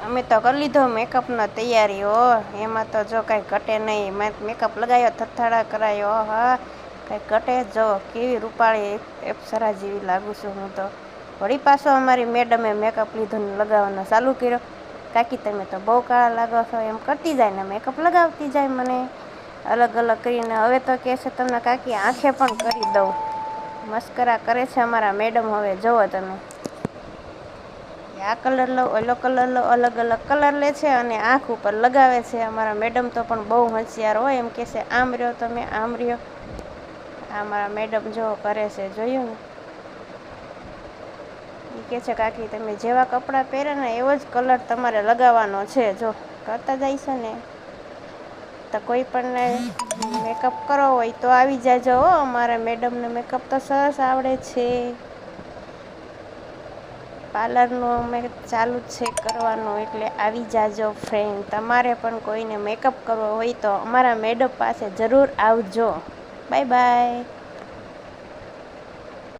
અમે તો કરી લીધો મેકઅપનો તૈયારી હો. એમાં તો જો કાંઈ ઘટે નહીં. મેકઅપ લગાવ્યો, થથાડા કરાયો. હા, કાંઈ ઘટે જો કેવી રૂપાળી અપ્સરા જેવી લાગુ છું હું તો. વળી પાછો અમારી મેડમે મેકઅપ લીધો ને લગાવવાનો ચાલુ કર્યો. કાકી તમે તો બહુ કાળા લાગો છો એમ કરતી જાય ને મેકઅપ લગાવતી જાય મને અલગ અલગ કરીને. હવે તો કહે છે તમને કાકી આંખે પણ કરી દઉં. મસ્કરા કરે છે અમારા મેડમ. હવે જુઓ તમે, આ કલર લો, ઓલો કલર લો, અલગ અલગ કલર લે છે અને આંખ ઉપર લગાવે છે. અમારા મેડમ તો પણ બહુ હોશિયાર હોય. એમ કહે છે આમ રહ્યો તમે, આમ રહ્યો. આ મારા મેડમ જો કરે છે, જોયું ને. એ કહે છે કાકી તમે જેવા કપડાં પહેરે ને એવો જ કલર તમારે લગાવવાનો છે. જો કરતા જાય છે ને. તો કોઈ પણ મેકઅપ કરવો હોય તો આવી જાજો હો. અમારા મેડમને મેકઅપ તો સરસ આવડે છે. પાર્લરનું અમે ચાલુ જ છે કરવાનું, એટલે આવી જાજો ફ્રેન્ડ. તમારે પણ કોઈને મેકઅપ કરવો હોય તો અમારા મેડમ પાસે જરૂર આવજો. Bye bye.